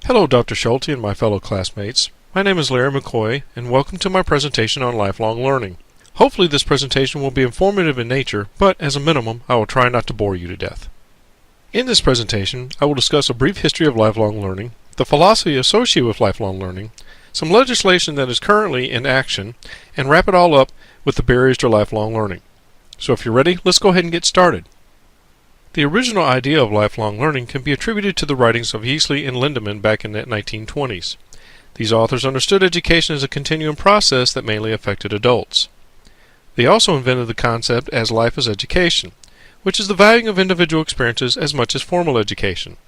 Hello, Dr. Schulte and my fellow classmates. My name is Larry McCoy, and welcome to my presentation on lifelong learning. Hopefully this presentation will be informative in nature, but as a minimum, I will try not to bore you to death. In this presentation, I will discuss a brief history of lifelong learning, the philosophy associated with lifelong learning, some legislation that is currently in action, and wrap it all up with the barriers to lifelong learning. So if you're ready, let's go ahead and get started. The original idea of lifelong learning can be attributed to the writings of Yeasley and Lindemann back in the 1920s. These authors understood education as a continuum process that mainly affected adults. They also invented the concept as life as education, which is the valuing of individual experiences as much as formal education.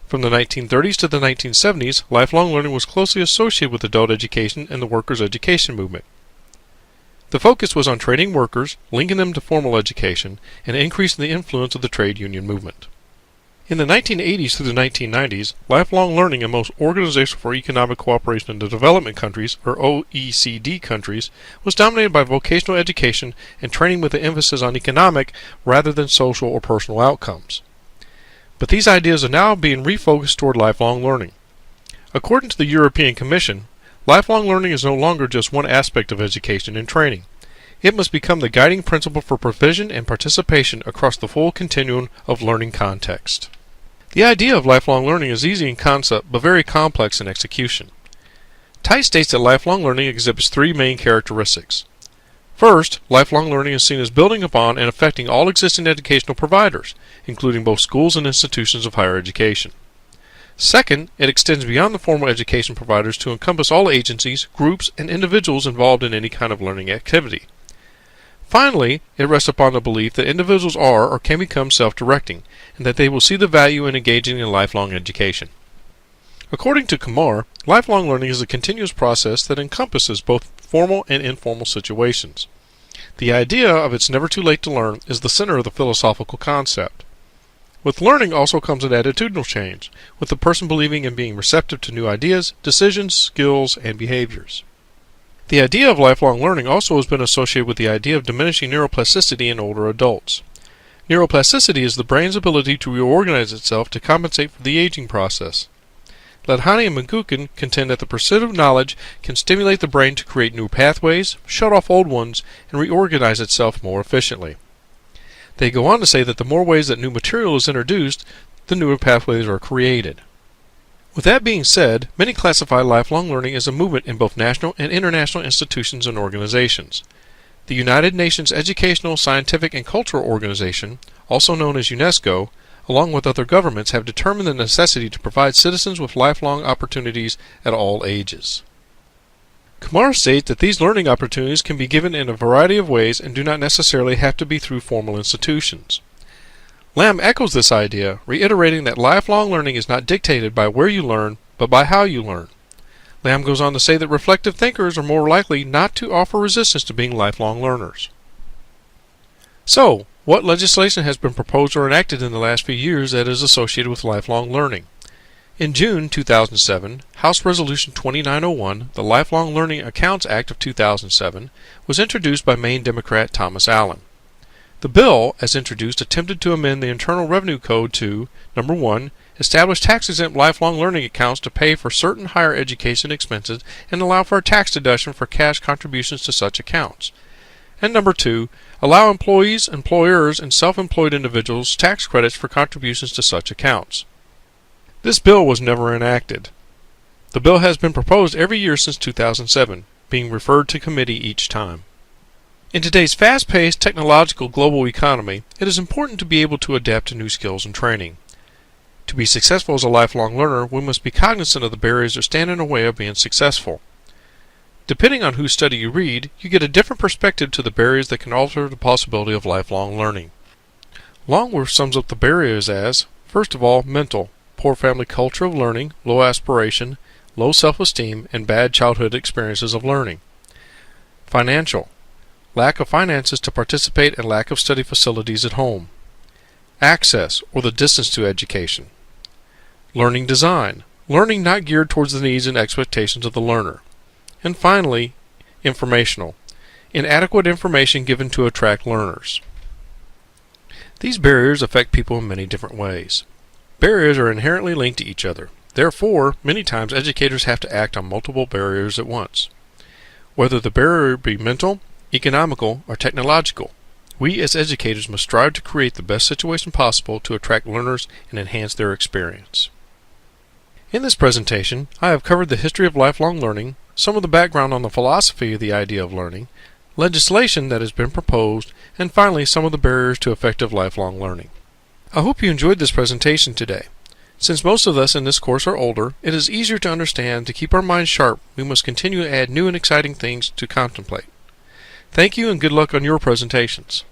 From the 1930s to the 1970s, lifelong learning was closely associated with adult education and the workers' education movement. The focus was on training workers, linking them to formal education, and increasing the influence of the trade union movement. In the 1980s through the 1990s, lifelong learning in most Organization for Economic Cooperation in the Development Countries, or OECD countries, was dominated by vocational education and training with an emphasis on economic rather than social or personal outcomes. But these ideas are now being refocused toward lifelong learning. According to the European Commission, lifelong learning is no longer just one aspect of education and training. It must become the guiding principle for provision and participation across the full continuum of learning context. The idea of lifelong learning is easy in concept but very complex in execution. Tite states that lifelong learning exhibits three main characteristics. First, lifelong learning is seen as building upon and affecting all existing educational providers, including both schools and institutions of higher education. Second, it extends beyond the formal education providers to encompass all agencies, groups, and individuals involved in any kind of learning activity. Finally, it rests upon the belief that individuals are or can become self-directing, and that they will see the value in engaging in lifelong education. According to Kumar, lifelong learning is a continuous process that encompasses both formal and informal situations. The idea of it's never too late to learn is the center of the philosophical concept. With learning also comes an attitudinal change, with the person believing and being receptive to new ideas, decisions, skills, and behaviors. The idea of lifelong learning also has been associated with the idea of diminishing neuroplasticity in older adults. Neuroplasticity is the brain's ability to reorganize itself to compensate for the aging process. Ladhani and McGuckin contend that the pursuit of knowledge can stimulate the brain to create new pathways, shut off old ones, and reorganize itself more efficiently. They go on to say that the more ways that new material is introduced, the newer pathways are created. With that being said, many classify lifelong learning as a movement in both national and international institutions and organizations. The United Nations Educational, Scientific, and Cultural Organization, also known as UNESCO, along with other governments, have determined the necessity to provide citizens with lifelong opportunities at all ages. Kumar states that these learning opportunities can be given in a variety of ways and do not necessarily have to be through formal institutions. Lamb echoes this idea, reiterating that lifelong learning is not dictated by where you learn, but by how you learn. Lamb goes on to say that reflective thinkers are more likely not to offer resistance to being lifelong learners. So, what legislation has been proposed or enacted in the last few years that is associated with lifelong learning? In June 2007, House Resolution 2901, the Lifelong Learning Accounts Act of 2007, was introduced by Maine Democrat Thomas Allen. The bill, as introduced, attempted to amend the Internal Revenue Code to, number 1, establish tax-exempt lifelong learning accounts to pay for certain higher education expenses and allow for a tax deduction for cash contributions to such accounts. And number 2, allow employees, employers, and self-employed individuals tax credits for contributions to such accounts. This bill was never enacted. The bill has been proposed every year since 2007, being referred to committee each time. In today's fast-paced technological global economy, it is important to be able to adapt to new skills and training. To be successful as a lifelong learner, we must be cognizant of the barriers that stand in the way of being successful. Depending on whose study you read, you get a different perspective to the barriers that can alter the possibility of lifelong learning. Longworth sums up the barriers as, first of all, mental. Poor family culture of learning, low aspiration, low self-esteem, and bad childhood experiences of learning. Financial. Lack of finances to participate and lack of study facilities at home. Access, or the distance to education. Learning design. Learning not geared towards the needs and expectations of the learner. And finally, informational. Inadequate information given to attract learners. These barriers affect people in many different ways. Barriers are inherently linked to each other. Therefore, many times educators have to act on multiple barriers at once. Whether the barrier be mental, economical, or technological, we as educators must strive to create the best situation possible to attract learners and enhance their experience. In this presentation, I have covered the history of lifelong learning, some of the background on the philosophy of the idea of learning, legislation that has been proposed, and finally some of the barriers to effective lifelong learning. I hope you enjoyed this presentation today. Since most of us in this course are older, it is easier to understand. To keep our minds sharp, we must continue to add new and exciting things to contemplate. Thank you and good luck on your presentations.